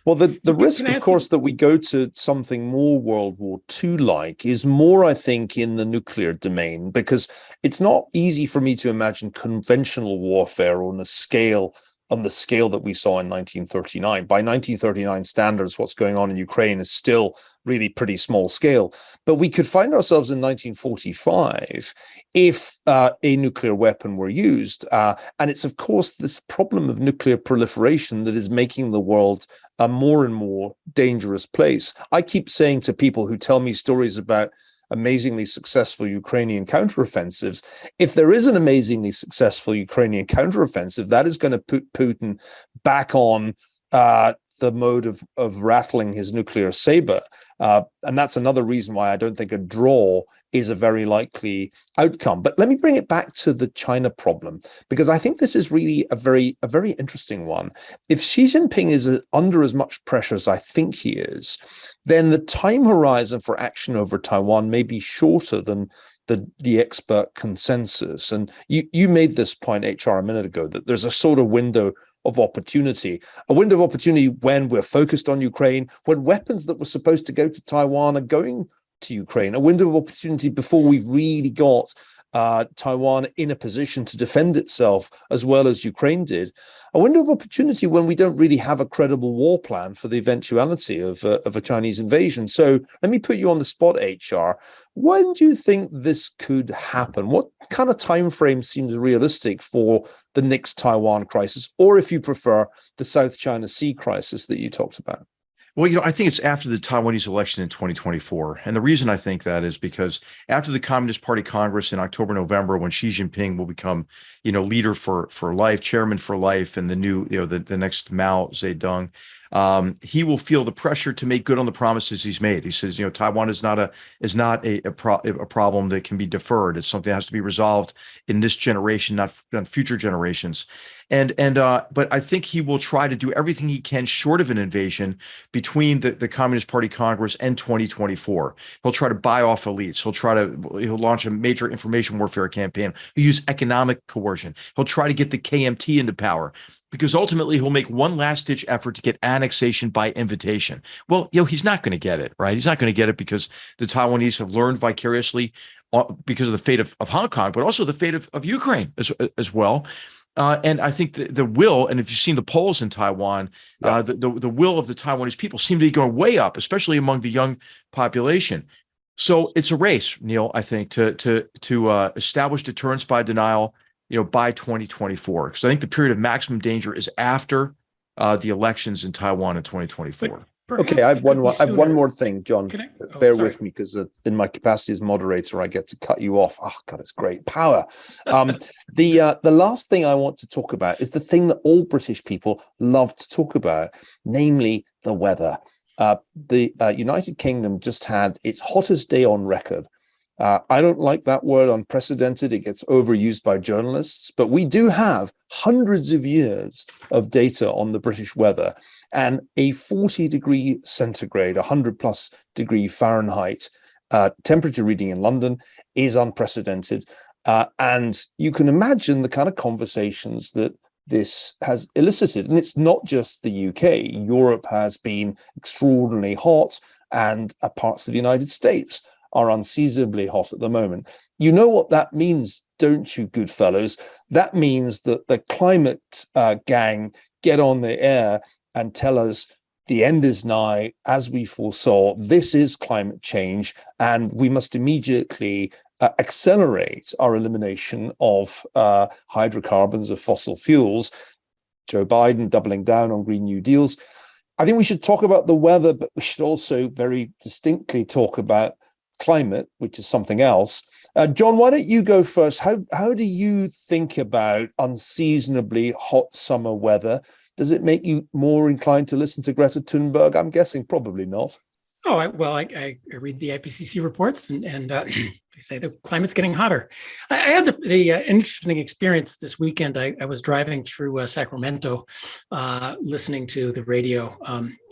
Well, the risk, of course, that we go to something more World War II like is more, I think, in the nuclear domain, because it's not easy for me to imagine conventional warfare on the scale that we saw in 1939. By 1939 standards, what's going on in Ukraine is still really pretty small scale. But we could find ourselves in 1945 if a nuclear weapon were used. And it's, of course, this problem of nuclear proliferation that is making the world a more and more dangerous place. I keep saying to people who tell me stories about amazingly successful Ukrainian counteroffensives, if there is an amazingly successful Ukrainian counteroffensive, that is going to put Putin back on the mode of rattling his nuclear saber. And that's another reason why I don't think a draw is a very likely outcome. But let me bring it back to the China problem, because I think this is really a very interesting one. If Xi Jinping is under as much pressure as I think he is, then the time horizon for action over Taiwan may be shorter than the expert consensus. And you made this point, HR, a minute ago, that there's a sort of window of opportunity when we're focused on Ukraine, when weapons that were supposed to go to Taiwan are going to Ukraine, a window of opportunity before we've really got Taiwan in a position to defend itself as well as Ukraine did, a window of opportunity when we don't really have a credible war plan for the eventuality of a Chinese invasion. So let me put you on the spot, HR. When do you think this could happen? What kind of time frame seems realistic for the next Taiwan crisis, or if you prefer, the South China Sea crisis that you talked about? Well, I think it's after the Taiwanese election in 2024. And the reason I think that is because after the Communist Party Congress in October, November, when Xi Jinping will become, leader for life, chairman for life, and the new, the next Mao Zedong, he will feel the pressure to make good on the promises he's made. He says, Taiwan is not a problem that can be deferred. It's something that has to be resolved in this generation, not future generations. But I think he will try to do everything he can short of an invasion between the Communist Party Congress and 2024. He'll try to buy off elites. He'll launch a major information warfare campaign. He'll use economic coercion. He'll try to get the KMT into power, because ultimately he'll make one last-ditch effort to get annexation by invitation. Well, he's not going to get it, right? He's not going to get it because the Taiwanese have learned vicariously because of the fate of Hong Kong, but also the fate of Ukraine as well. And I think the will, and if you've seen the polls in Taiwan, the will of the Taiwanese people seem to be going way up, especially among the young population. So it's a race, Neil, I think, to establish deterrence by denial, by 2024. Because I think the period of maximum danger is after the elections in Taiwan in 2024. Okay, I have one more thing, John. Bear with me, because in my capacity as moderator, I get to cut you off. Oh God, it's great power. The last thing I want to talk about is the thing that all British people love to talk about, namely the weather. The United Kingdom just had its hottest day on record. I don't like that word unprecedented. It gets overused by journalists, but we do have hundreds of years of data on the British weather, and a 40 degree centigrade, 100 plus degree Fahrenheit temperature reading in London is unprecedented. And you can imagine the kind of conversations that this has elicited. And it's not just the UK. Europe has been extraordinarily hot, and parts of the United States are unseasonably hot at the moment. You know what that means, don't you, Goodfellows? That means that the climate gang get on the air and tell us the end is nigh, as we foresaw. This is climate change, and we must immediately accelerate our elimination of hydrocarbons, of fossil fuels. Joe Biden doubling down on Green New Deals. I think we should talk about the weather, but we should also very distinctly talk about climate, which is something else. John, why don't you go first? How do you think about unseasonably hot summer weather? Does it make you more inclined to listen to Greta Thunberg? I'm guessing probably not. Oh, I read the IPCC reports, and they say the climate's getting hotter. I had the interesting experience this weekend. I was driving through Sacramento, listening to the radio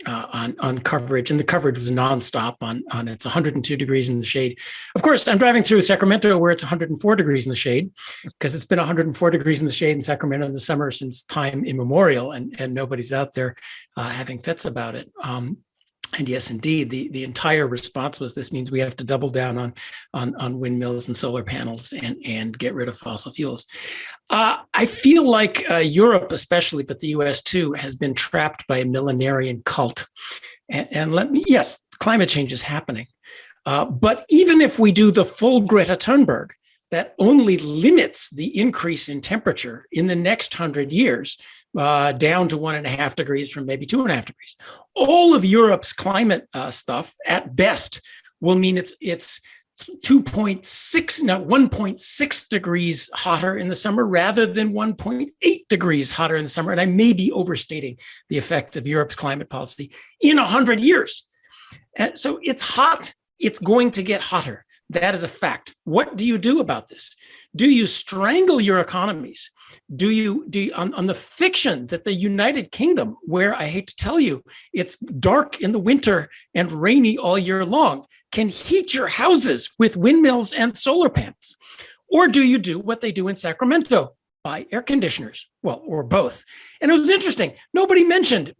on coverage, and the coverage was nonstop on it's 102 degrees in the shade. Of course, I'm driving through Sacramento where it's 104 degrees in the shade, because it's been 104 degrees in the shade in Sacramento in the summer since time immemorial, and nobody's out there having fits about it. And yes, indeed, the entire response was, this means we have to double down on windmills and solar panels and get rid of fossil fuels. I feel like Europe especially, but the US too, has been trapped by a millenarian cult. And yes, climate change is happening. But even if we do the full Greta Thunberg, that only limits the increase in temperature in the next 100 years, down to 1.5 degrees from maybe 2.5 degrees. All of Europe's climate stuff at best will mean it's 1.6 degrees hotter in the summer rather than 1.8 degrees hotter in the summer. And I may be overstating the effects of Europe's climate policy in 100 years. And so it's hot. It's going to get hotter. That is a fact. What do you do about this? Do you strangle your economies? Do you on the fiction that the United Kingdom, where I hate to tell you, it's dark in the winter and rainy all year long, can heat your houses with windmills and solar panels? Or do you do what they do in Sacramento? Buy air conditioners, well, or both. And it was interesting. Nobody mentioned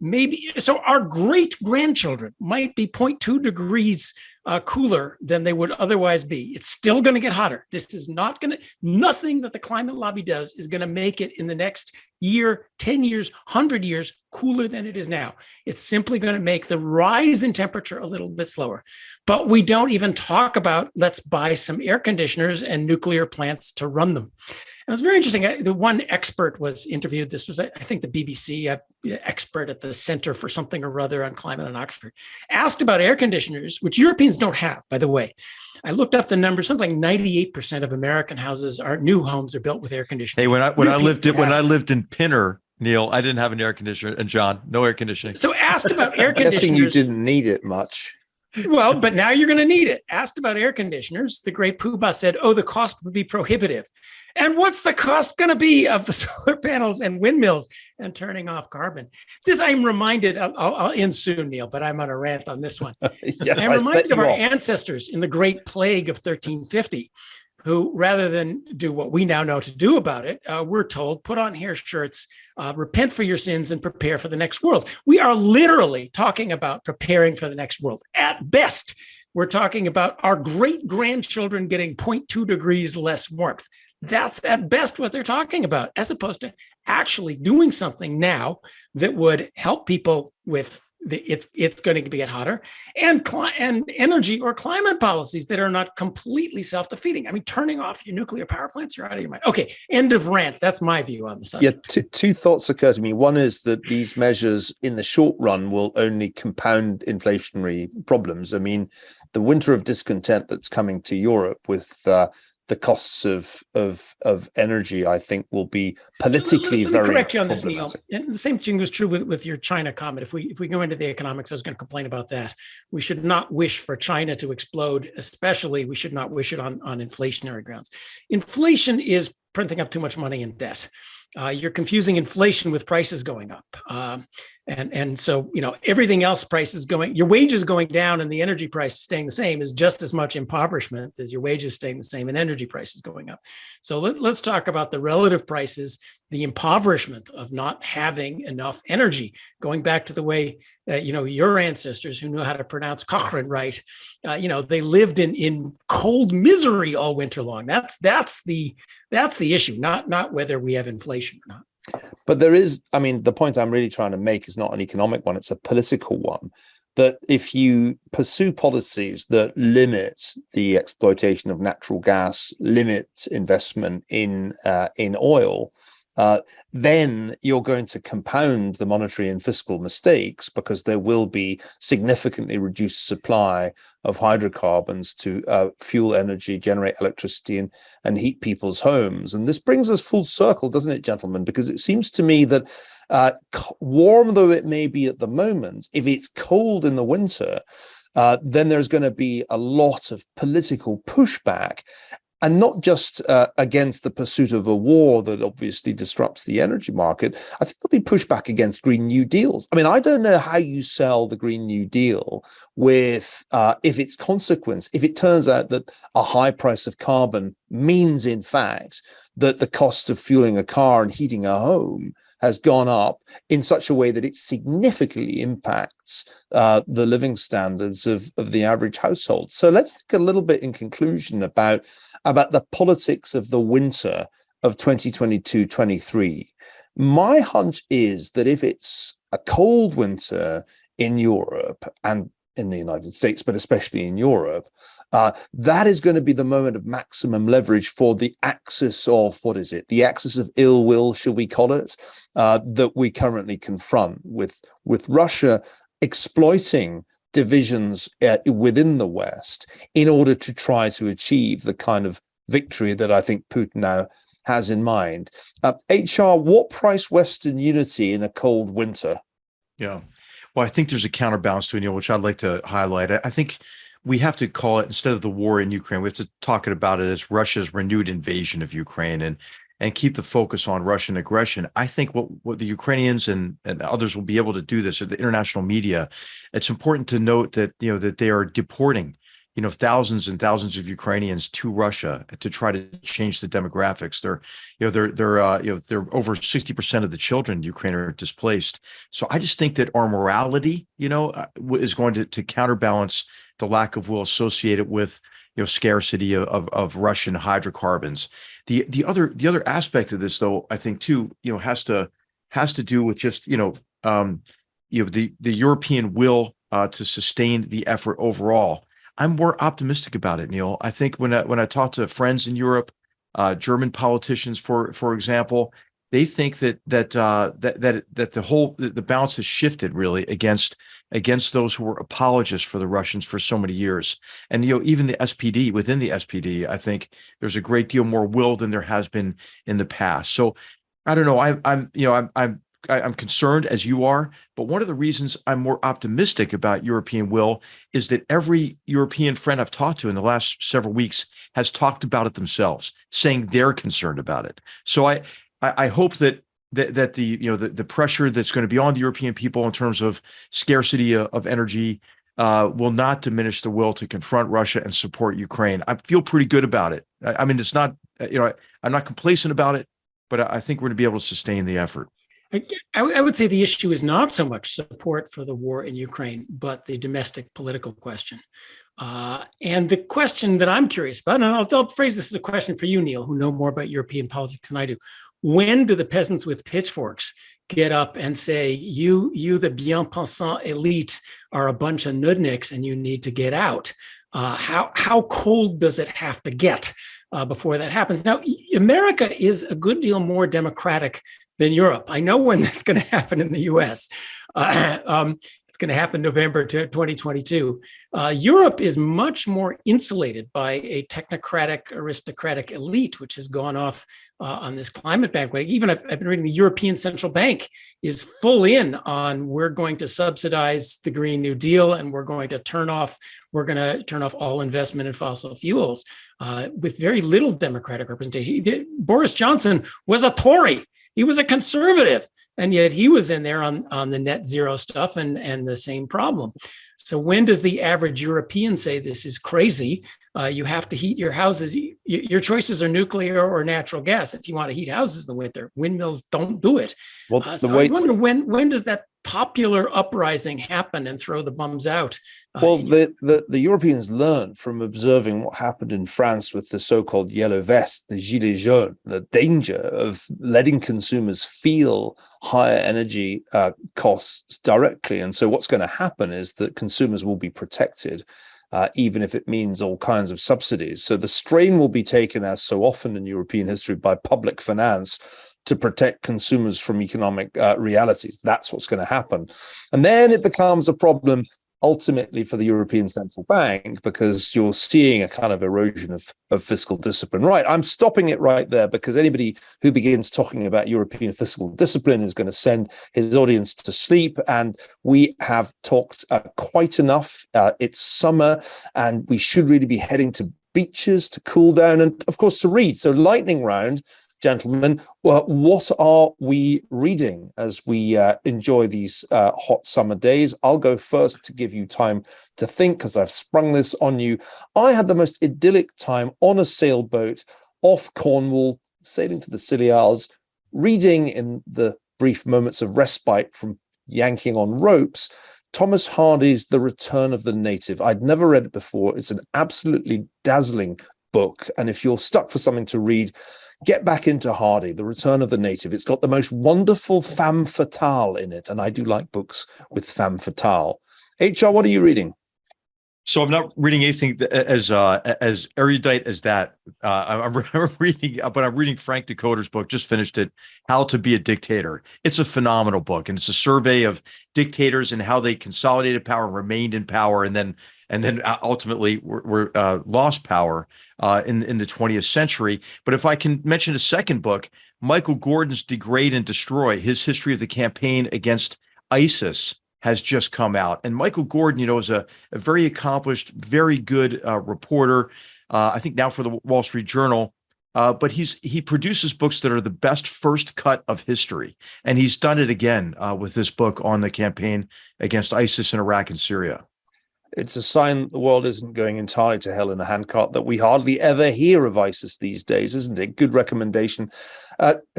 so our great grandchildren might be 0.2 degrees cooler than they would otherwise be. It's still going to get hotter. This is nothing that the climate lobby does is going to make it in the next year, 10 years, 100 years cooler than it is now. It's simply going to make the rise in temperature a little bit slower. But we don't even talk about, let's buy some air conditioners and nuclear plants to run them. And it was very interesting. The one expert was interviewed. This was, I think, the BBC expert at the Center for something or other on climate in Oxford, asked about air conditioners, which Europeans don't have, by the way. I looked up the numbers. Something like 98% of American houses new homes are built with air conditioning. Hey, when I lived in Pinner, Neil, I didn't have an air conditioner, and John, no air conditioning. So asked about air conditioners. I'm guessing you didn't need it much. Well, but now you're going to need it. Asked about air conditioners, the great Poobah said, "Oh, the cost would be prohibitive." And what's the cost going to be of the solar panels and windmills and turning off carbon? This I'm reminded, I'll end soon, Neil, but I'm on a rant on this one. Yes, I'm reminded of our ancestors in the Great Plague of 1350, who, rather than do what we now know to do about it, we're told, put on hair shirts, repent for your sins, and prepare for the next world. We are literally talking about preparing for the next world. At best, we're talking about our great-grandchildren getting 0.2 degrees less warmth. That's at best what they're talking about, as opposed to actually doing something now that would help people with it's going to get hotter, and energy or climate policies that are not completely self-defeating. I mean, turning off your nuclear power plants, you're out of your mind. Okay, end of rant. That's my view on the subject. Yeah, two thoughts occur to me. One is that these measures in the short run will only compound inflationary problems. I mean, the winter of discontent that's coming to Europe with the costs of energy, I think, will be politically Let me very correct you on this, Neil. problematic. And the same thing was true with your China comment. If we go into the economics, I was going to complain about that. We should not wish for China to explode, especially we should not wish it on inflationary grounds. Inflation is printing up too much money in debt. you're confusing inflation with prices going up. And so, everything else prices going, your wages going down and the energy price staying the same is just as much impoverishment as your wages staying the same and energy prices going up. So let's talk about the relative prices, the impoverishment of not having enough energy, going back to the way that, your ancestors who knew how to pronounce Cochrane right, they lived in cold misery all winter long. That's the issue, not whether we have inflation or not. But there is, the point I'm really trying to make is not an economic one, it's a political one, that if you pursue policies that limit the exploitation of natural gas, limit investment in oil, then you're going to compound the monetary and fiscal mistakes, because there will be significantly reduced supply of hydrocarbons to fuel energy, generate electricity, and heat people's homes. And this brings us full circle, doesn't it, gentlemen? Because it seems to me that warm though it may be at the moment, if it's cold in the winter, then there's going to be a lot of political pushback. And not just against the pursuit of a war that obviously disrupts the energy market. I think there'll be pushback against Green New Deals. I don't know how you sell the Green New Deal with, if its consequence, if it turns out that a high price of carbon means, in fact, that the cost of fueling a car and heating a home has gone up in such a way that it significantly impacts the living standards of the average household. So let's think a little bit in conclusion about the politics of the winter of 2022-23. My hunch is that if it's a cold winter in Europe and in the United States, but especially in Europe, that is going to be the moment of maximum leverage for the axis of, the axis of ill will, shall we call it, that we currently confront with Russia exploiting divisions within the West in order to try to achieve the kind of victory that I think Putin now has in mind. HR, what price Western unity in a cold winter? Yeah. Well, I think there's a counterbalance to it, Neil, which I'd like to highlight. I think we have to call it, instead of the war in Ukraine, we have to talk about it as Russia's renewed invasion of Ukraine and keep the focus on Russian aggression. I think what the Ukrainians and others will be able to do this, or the international media, it's important to note that, that they are deporting, thousands and thousands of Ukrainians to Russia to try to change the demographics. They're over 60% of the children in Ukraine are displaced. So I just think that our morality, is going to counterbalance the lack of will associated with, scarcity of Russian hydrocarbons. The other aspect of this, though, I think too, has to do with just, the European will to sustain the effort overall. I'm more optimistic about it, Neil. I think when I talk to friends in Europe, German politicians, for example, they think that the balance has shifted really against those who were apologists for the Russians for so many years. And even the SPD, within the SPD, I think there's a great deal more will than there has been in the past. So I don't know. I'm concerned, as you are, but one of the reasons I'm more optimistic about European will is that every European friend I've talked to in the last several weeks has talked about it themselves, saying they're concerned about it. So I hope that the pressure that's going to be on the European people in terms of scarcity of energy will not diminish the will to confront Russia and support Ukraine. I feel pretty good about it. It's not, I'm not complacent about it, but I think we're going to be able to sustain the effort. I would say the issue is not so much support for the war in Ukraine, but the domestic political question. And the question that I'm curious about, and I'll phrase this as a question for you, Neil, who know more about European politics than I do. When do the peasants with pitchforks get up and say, you the bien-pensant elite are a bunch of nudniks and you need to get out? How cold does it have to get before that happens? Now, America is a good deal more democratic than Europe. I know when that's going to happen in the US. It's going to happen November 2022. Europe is much more insulated by a technocratic, aristocratic elite, which has gone off on this climate bandwagon. Even I've been reading the European Central Bank is full in on we're going to subsidize the Green New Deal and we're going to turn off all investment in fossil fuels with very little democratic representation. Boris Johnson was a Tory. He was a conservative, and yet he was in there on the net zero stuff and the same problem. So when does the average European say this is crazy? You have to heat your houses. Your choices are nuclear or natural gas if you want to heat houses in the winter. Windmills don't do it. Well, I wonder when does that popular uprising happen and throw the bums out? Well, the Europeans learned from observing what happened in France with the so-called yellow vest, the gilets jaunes, the danger of letting consumers feel higher energy costs directly. And so what's going to happen is that consumers will be protected, even if it means all kinds of subsidies. So the strain will be taken, as so often in European history, by public finance to protect consumers from economic realities. That's what's going to happen. And then it becomes a problem ultimately for the European Central Bank, because you're seeing a kind of erosion of fiscal discipline. Right, I'm stopping it right there, because anybody who begins talking about European fiscal discipline is going to send his audience to sleep. And we have talked quite enough. It's summer, and we should really be heading to beaches to cool down and, of course, to read. So lightning round. Gentlemen, what are we reading as we enjoy these hot summer days? I'll go first to give you time to think, because I've sprung this on you. I had the most idyllic time on a sailboat off Cornwall, sailing to the Scilly Isles, reading in the brief moments of respite from yanking on ropes, Thomas Hardy's The Return of the Native. I'd never read it before. It's an absolutely dazzling book. And if you're stuck for something to read, get back into Hardy, The Return of the Native. It's got the most wonderful femme fatale in it. And I do like books with femme fatale. HR, what are you reading? So I'm not reading anything as erudite as that. I'm reading Frank Decoter's book. Just finished it, How to Be a Dictator. It's a phenomenal book, and it's a survey of dictators and how they consolidated power, remained in power, and then ultimately were lost power in the 20th century. But if I can mention a second book, Michael Gordon's Degrade and Destroy, his history of the campaign against ISIS, has just come out. And Michael Gordon, is a very accomplished, very good reporter, I think now for the Wall Street Journal. But he produces books that are the best first cut of history. And he's done it again with this book on the campaign against ISIS in Iraq and Syria. It's a sign the world isn't going entirely to hell in a handcart that we hardly ever hear of ISIS these days, isn't it? Good recommendation.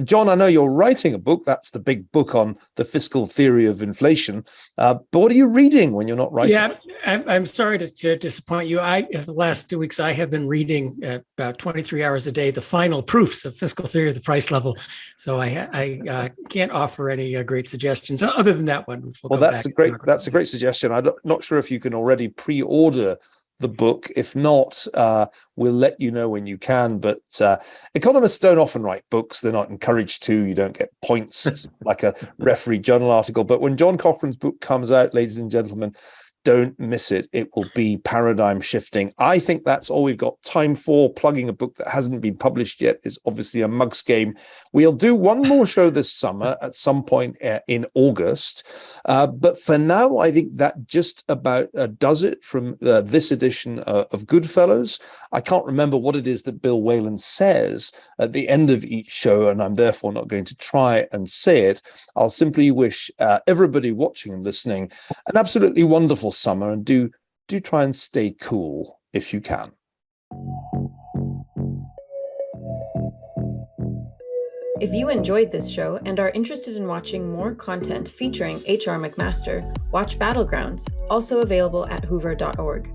John, I know you're writing a book. That's the big book on the fiscal theory of inflation. But what are you reading when you're not writing? Yeah, I'm sorry to disappoint you. The last 2 weeks, I have been reading about 23 hours a day, the final proofs of fiscal theory of the price level. So I can't offer any great suggestions other than that one. Well, that's a great suggestion. I'm not sure if you can already pre-order the book. If not, we'll let you know when you can. But economists don't often write books. They're not encouraged to. You don't get points like a referee journal article. But when John Cochrane's book comes out, ladies and gentlemen, don't miss it. It will be paradigm shifting. I think that's all we've got time for. Plugging a book that hasn't been published yet is obviously a mug's game. We'll do one more show this summer at some point in August. But for now, I think that just about does it from this edition of GoodFellows. I can't remember what it is that Bill Whalen says at the end of each show, and I'm therefore not going to try and say it. I'll simply wish everybody watching and listening an absolutely wonderful summer, and do try and stay cool if you can. If you enjoyed this show and are interested in watching more content featuring HR McMaster, watch Battlegrounds, also available at hoover.org.